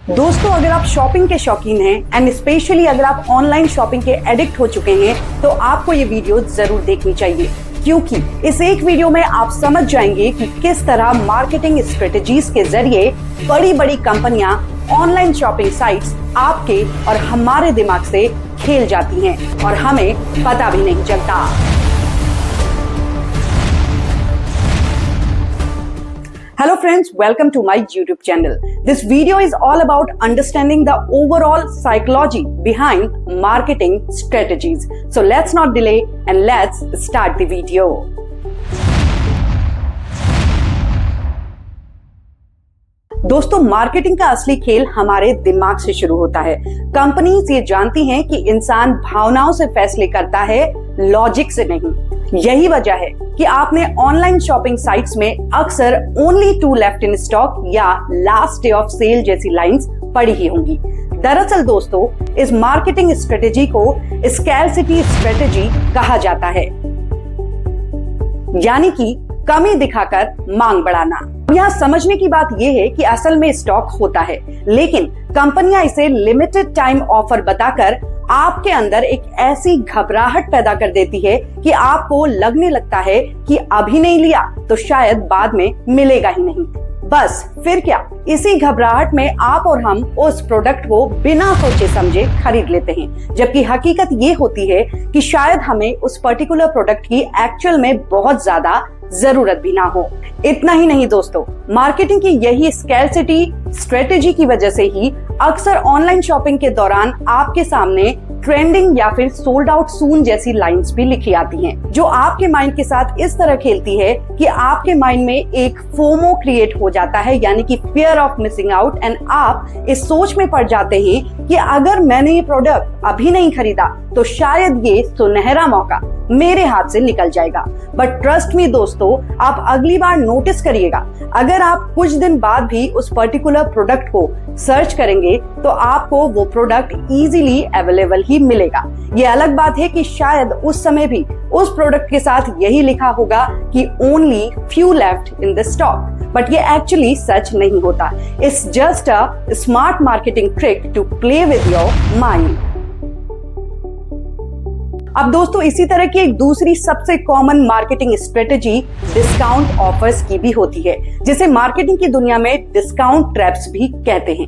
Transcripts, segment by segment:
दोस्तों, अगर आप शॉपिंग के शौकीन हैं एंड स्पेशली अगर आप ऑनलाइन शॉपिंग के एडिक्ट हो चुके हैं तो आपको ये वीडियो जरूर देखनी चाहिए, क्योंकि इस एक वीडियो में आप समझ जाएंगे कि किस तरह मार्केटिंग स्ट्रेटजीज के जरिए बड़ी बड़ी कंपनियां ऑनलाइन शॉपिंग साइट्स आपके और हमारे दिमाग से खेल जाती हैं और हमें पता भी नहीं चलता। Hello friends, welcome to my YouTube channel. This video is all about understanding the overall psychology behind marketing strategies. So let's not delay and let's start the video. दोस्तों, मार्केटिंग का असली खेल हमारे दिमाग से शुरू होता है। कंपनीज ये जानती हैं कि इंसान भावनाओं से फैसले करता है, लॉजिक से नहीं। यही वजह है कि आपने ऑनलाइन शॉपिंग साइट्स में अक्सर ओनली 2 लेफ्ट इन स्टॉक या लास्ट डे ऑफ सेल जैसी लाइंस पढ़ी ही होंगी। दरअसल दोस्तों, इस मार्केटिंग स्ट्रेटेजी को स्कैरसिटी स्ट्रेटेजी कहा जाता है, यानी कि कमी दिखाकर मांग बढ़ाना। यहाँ समझने की बात यह है कि असल में स्टॉक होता है, लेकिन कंपनियां इसे लिमिटेड टाइम ऑफर बताकर आपके अंदर एक ऐसी घबराहट पैदा कर देती है कि आपको लगने लगता है कि अभी नहीं लिया तो शायद बाद में मिलेगा ही नहीं। बस फिर क्या, इसी घबराहट में आप और हम उस प्रोडक्ट को बिना सोचे समझे खरीद लेते हैं, जबकि हकीकत ये होती है कि शायद हमें उस पर्टिकुलर प्रोडक्ट की एक्चुअल में बहुत ज्यादा जरूरत भी ना हो। इतना ही नहीं दोस्तों, मार्केटिंग की यही स्कैरसिटी स्ट्रेटेजी की वजह से ही अक्सर ऑनलाइन शॉपिंग के दौरान आपके सामने ट्रेंडिंग या फिर सोल्ड आउट सून जैसी लाइंस भी लिखी आती हैं, जो आपके माइंड के साथ इस तरह खेलती है कि आपके माइंड में एक फोमो क्रिएट हो जाता है, यानी कि fear of missing out, and आप इस सोच में पड़ जाते हैं कि अगर मैंने ये प्रोडक्ट अभी नहीं खरीदा तो शायद ये सुनहरा मौका मेरे हाथ से निकल जाएगा। बट ट्रस्ट मी दोस्तों, आप अगली बार नोटिस करिएगा, अगर आप कुछ दिन बाद भी उस पर्टिकुलर प्रोडक्ट को सर्च करेंगे तो आपको वो प्रोडक्ट इजीली अवेलेबल ही मिलेगा। ये अलग बात है कि शायद उस समय भी उस प्रोडक्ट के साथ यही लिखा होगा कि only few left in the stock, but ये एक्चुअली सच नहीं होता। It's just a smart marketing trick to play with your mind. अब दोस्तों, इसी तरह की एक दूसरी सबसे common marketing strategy discount offers की भी होती है, जिसे मार्केटिंग की दुनिया में डिस्काउंट ट्रैप्स भी कहते हैं।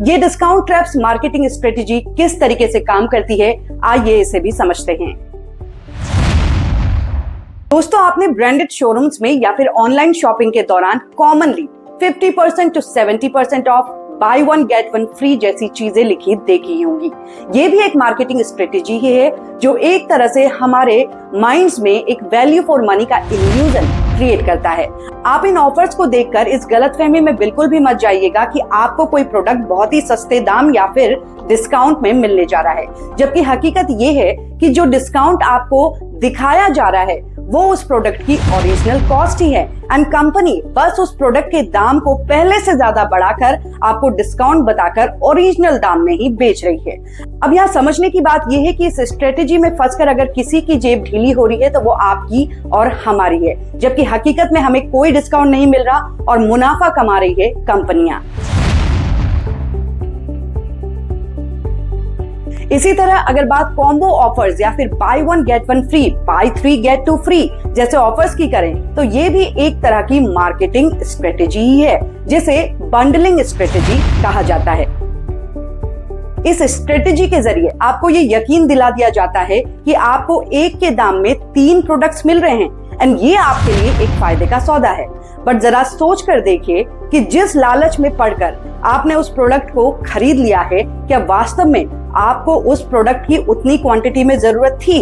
ये डिस्काउंट ट्रैप्स मार्केटिंग स्ट्रेटेजी किस तरीके से काम करती है, आइए इसे भी समझते हैं। दोस्तों, आपने ब्रांडेड शोरूम्स में या फिर ऑनलाइन शॉपिंग के दौरान commonly 50% to 70% of bye one get one free जैसी चीजें लिखी देखी होंगी। ये भी एक मार्केटिंग स्ट्रेटेजी ही है, जो एक तरह से हमारे माइंड्स में एक वैल्यू फॉर मनी का इल्यूजन क्रिएट करता है। आप इन ऑफर्स को देखकर इस गलतफहमी में बिल्कुल भी मत जाइएगा कि आपको कोई प्रोडक्ट बहुत ही सस्ते दाम या फिर डिस्काउंट में मिलने जा रहा है, जबकि हकीकत ये है कि जो डिस्काउंट आपको दिखाया जा रहा है वो उस प्रोडक्ट की ओरिजिनल कॉस्ट ही है, एंड कंपनी बस उस प्रोडक्ट के दाम को पहले से ज्यादा बढ़ाकर आपको डिस्काउंट बताकर ओरिजिनल दाम में ही बेच रही है। अब यहाँ समझने की बात यह है कि इस स्ट्रेटेजी में फंसकर अगर किसी की जेब ढीली हो रही है तो वो आपकी और हमारी है, जबकि हकीकत में हमें कोई डिस्काउंट नहीं मिल रहा और मुनाफा कमा रही है कंपनियां। इसी तरह अगर बात कॉम्बो ऑफर्स या फिर buy one get one free, buy 3 get 2 free जैसे ऑफर्स की करें तो ये भी एक तरह की मार्केटिंग स्ट्रेटेजी ही है, जिसे बंडलिंग स्ट्रेटेजी कहा जाता है। इस स्ट्रेटेजी के जरिए आपको ये यकीन दिला दिया जाता है कि आपको एक के दाम में 3 प्रोडक्ट्स मिल रहे हैं, एंड ये आपके लिए एक फायदे का सौदा है। बट जरा सोच कर देखिए कि जिस लालच में पड़कर आपने उस प्रोडक्ट को खरीद लिया है, क्या वास्तव में आपको उस प्रोडक्ट की उतनी क्वांटिटी में जरूरत थी?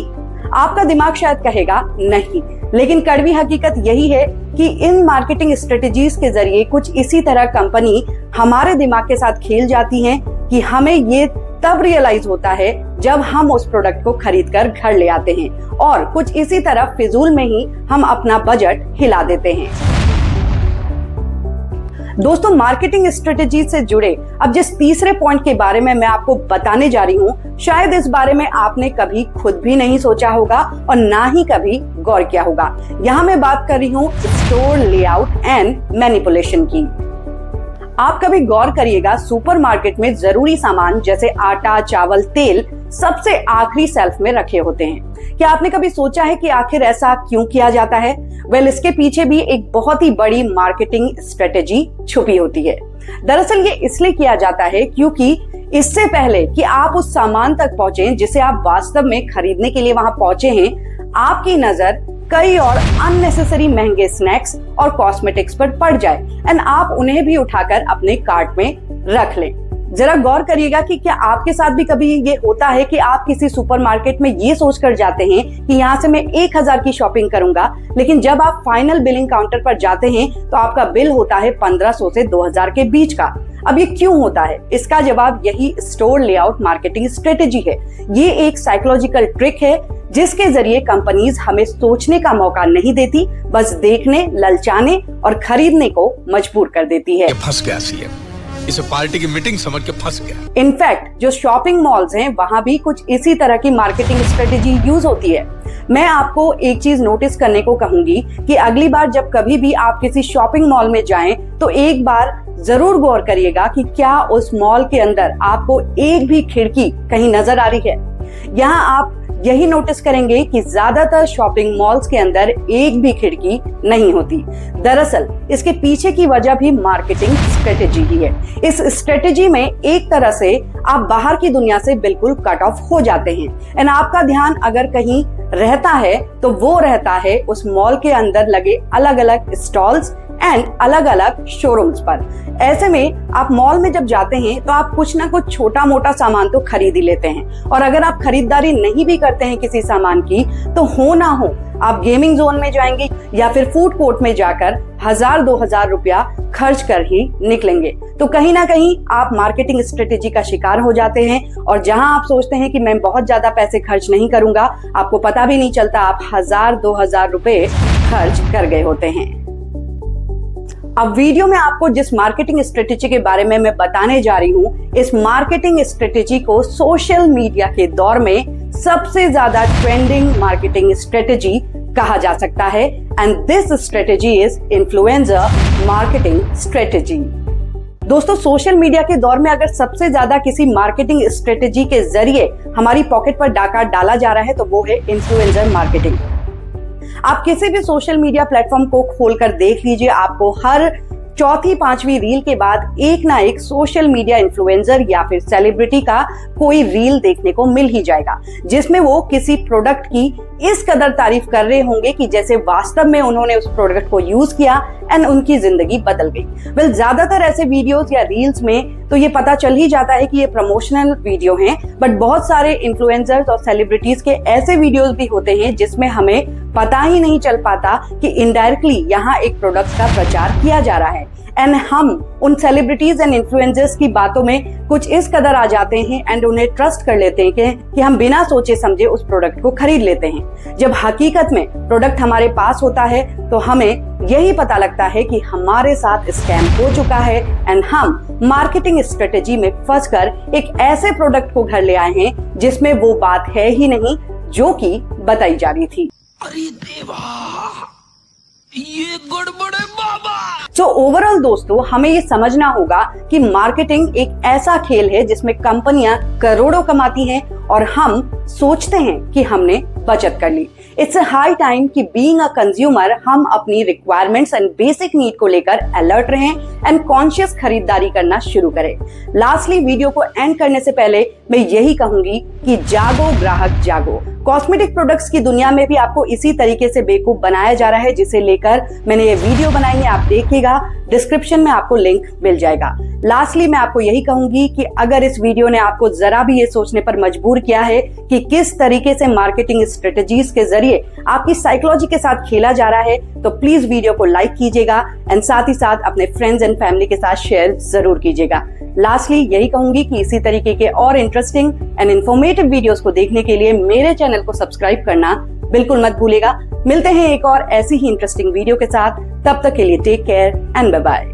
आपका दिमाग शायद कहेगा नहीं, लेकिन कड़वी हकीकत यही है कि इन मार्केटिंग स्ट्रेटेजीज के जरिए कुछ इसी तरह कंपनी हमारे दिमाग के साथ खेल जाती हैं कि हमें ये तब रियलाइज होता है जब हम उस प्रोडक्ट को खरीद कर घर ले आते हैं, और कुछ इसी तरह फिजूल में ही हम अपना बजट हिला देते हैं। दोस्तों, मार्केटिंग स्ट्रेटेजी से जुड़े अब जिस तीसरे पॉइंट के बारे में मैं आपको बताने जा रही हूँ, शायद इस बारे में आपने कभी खुद भी नहीं सोचा होगा और ना ही कभी गौर किया होगा। यहाँ मैं बात कर रही हूँ स्टोर लेआउट एंड मैनिपुलेशन की। आप कभी गौर करिएगा, सुपरमार्केट में जरूरी सामान जैसे आटा, चावल, तेल सबसे आखिरी शेल्फ में रखे होते हैं। क्या आपने कभी सोचा है कि आखिर ऐसा क्यों किया जाता है? इसके पीछे भी एक बहुत ही बड़ी मार्केटिंग स्ट्रेटेजी छुपी होती है। दरअसल ये इसलिए किया जाता है क्योंकि इससे पहले कि आप उस सामान तक पहुंचे जिसे आप वास्तव में खरीदने के लिए वहां पहुंचे हैं, आपकी नजर कई और अननेसेसरी महंगे स्नैक्स और कॉस्मेटिक्स पर पड़ जाए एंड आप उन्हें भी उठाकर अपने कार्ट में रख लें। जरा गौर करिएगा कि क्या आपके साथ भी कभी ये होता है कि आप किसी सुपरमार्केट में ये सोचकर जाते हैं कि यहाँ से मैं 1000 की शॉपिंग करूंगा, लेकिन जब आप फाइनल बिलिंग काउंटर पर जाते हैं तो आपका बिल होता है 1500 से 2000 के बीच का। अब ये क्यों होता है? इसका जवाब यही स्टोर लेआउट मार्केटिंग स्ट्रेटेजी है। ये एक साइकोलॉजिकल ट्रिक है जिसके जरिए कंपनीज हमें सोचने का मौका नहीं देती, बस देखने, ललचाने और खरीदने को मजबूर कर देती है। फंस गया सीएम, इसे पार्टी की मीटिंग समझ के फंस गया। इनफैक्ट जो शॉपिंग मॉल्स हैं वहां भी कुछ इसी तरह की मार्केटिंग स्ट्रेटेजी यूज होती है। मैं आपको एक चीज नोटिस करने को कहूंगी कि अगली बार जब कभी भी आप किसी शॉपिंग मॉल में जाएं तो एक बार जरूर गौर करिएगा कि क्या उस मॉल के अंदर आपको एक भी खिड़की कहीं नजर आ रही है। यहाँ आप यही नोटिस करेंगे कि ज्यादातर शॉपिंग मॉल्स के अंदर एक भी खिड़की नहीं होती। दरअसल इसके पीछे की वजह भी मार्केटिंग स्ट्रेटेजी ही है। इस स्ट्रेटेजी में एक तरह से आप बाहर की दुनिया से बिल्कुल कट ऑफ हो जाते हैं एंड आपका ध्यान अगर कहीं रहता है तो वो रहता है उस मॉल के अंदर लगे अलग अलग स्टॉल्स एंड अलग अलग शोरूम्स पर। ऐसे में आप मॉल में जब जाते हैं तो आप कुछ ना कुछ छोटा मोटा सामान तो खरीद ही लेते हैं, और अगर आप खरीदारी नहीं भी करते हैं किसी सामान की तो हो ना हो आप गेमिंग जोन में जाएंगे या फिर फूड कोर्ट में जाकर 1000-2000 रुपया खर्च कर ही निकलेंगे। तो कहीं ना कहीं आप मार्केटिंग स्ट्रेटेजी का शिकार हो जाते हैं, और जहां आप सोचते हैं कि मैं बहुत ज्यादा पैसे खर्च नहीं करूंगा, आपको पता भी नहीं चलता आप 1000-2000 रुपए खर्च कर गए होते हैं। अब वीडियो में आपको जिस मार्केटिंग स्ट्रेटेजी के बारे में मैं बताने जा रही हूँ, इस मार्केटिंग स्ट्रेटेजी को सोशल मीडिया के दौर में सबसे ज्यादा ट्रेंडिंग मार्केटिंग स्ट्रेटेजी कहा जा सकता है and this strategy is influencer marketing strategy. दोस्तों, सोशल मीडिया के दौर में अगर सबसे ज्यादा किसी मार्केटिंग स्ट्रेटेजी के जरिए हमारी पॉकेट पर डाका डाला जा रहा है तो वो है इन्फ्लुएंसर मार्केटिंग। आप किसी भी सोशल मीडिया प्लेटफॉर्म को खोलकर देख लीजिए, आपको हर चौथी पांचवी रील के बाद एक ना एक सोशल मीडिया इन्फ्लुएंसर या फिर सेलिब्रिटी का कोई रील देखने को मिल ही जाएगा जिसमें वो किसी प्रोडक्ट की इस कदर तारीफ कर रहे होंगे कि जैसे वास्तव में उन्होंने उस प्रोडक्ट को यूज किया एंड उनकी जिंदगी बदल गई। ज्यादातर ऐसे वीडियोस या रील्स में तो ये पता चल ही जाता है कि ये प्रमोशनल वीडियो हैं, बट बहुत सारे इन्फ्लुएंसर्स और सेलिब्रिटीज के ऐसे वीडियोस भी होते हैं जिसमें हमें पता ही नहीं चल पाता कि इनडायरेक्टली यहाँ एक प्रोडक्ट का प्रचार किया जा रहा है एंड हम उन सेलिब्रिटीज एंड इन्फ्लुएंसर्स की बातों में कुछ इस कदर आ जाते हैं एंड उन्हें ट्रस्ट कर लेते हैं कि हम बिना सोचे समझे उस प्रोडक्ट को खरीद लेते हैं। जब हकीकत में प्रोडक्ट हमारे पास होता है तो हमें यही पता लगता है कि हमारे साथ स्कैम हो चुका है एंड हम मार्केटिंग स्ट्रेटेजी में फंसकर एक ऐसे प्रोडक्ट को घर ले आए हैं जिसमें वो बात है ही नहीं जो कि बताई जा रही थी। अरे देवा, ये गड़बड़ है बाबा। तो ओवरऑल दोस्तों, हमें ये समझना होगा कि मार्केटिंग एक ऐसा खेल है जिसमें कंपनियां करोड़ों कमाती हैं और हम सोचते हैं कि हमने बचत कर ली। इट्स हाई टाइम कि बीइंग अ कंज्यूमर हम अपनी रिक्वायरमेंट्स एंड बेसिक नीड को लेकर अलर्ट रहें एंड कॉन्शियस खरीदारी करना शुरू करें। लास्टली, वीडियो को एंड करने से पहले मैं यही कहूंगी कि जागो ग्राहक जागो। कॉस्मेटिक प्रोडक्ट्स की दुनिया में भी आपको इसी तरीके से बेवकूफ बनाया जा रहा है जिसे लेकर मैंने ये वीडियो बनाई है, आप देखिएगा, डिस्क्रिप्शन में आपको लिंक मिल जाएगा। लास्टली, मैं आपको यही कहूंगी कि अगर इस वीडियो ने आपको जरा भी ये सोचने पर मजबूर किया है कि किस तरीके से मार्केटिंग स्ट्रेटेजीज के जरिए आपकी साइकोलॉजी के साथ खेला जा रहा है, तो प्लीज वीडियो को लाइक कीजिएगा एंड साथ ही साथ अपने फ्रेंड्स एंड फैमिली के साथ शेयर जरूर कीजिएगा। लास्टली, यही कहूंगी कि इसी तरीके के और इंटरेस्टिंग एंड इन्फॉर्मेटिव वीडियोस को देखने के लिए मेरे चैनल को सब्सक्राइब करना बिल्कुल मत भूलिएगा। मिलते हैं एक और ऐसी ही इंटरेस्टिंग वीडियो के साथ, तब तक के लिए take care and bye bye.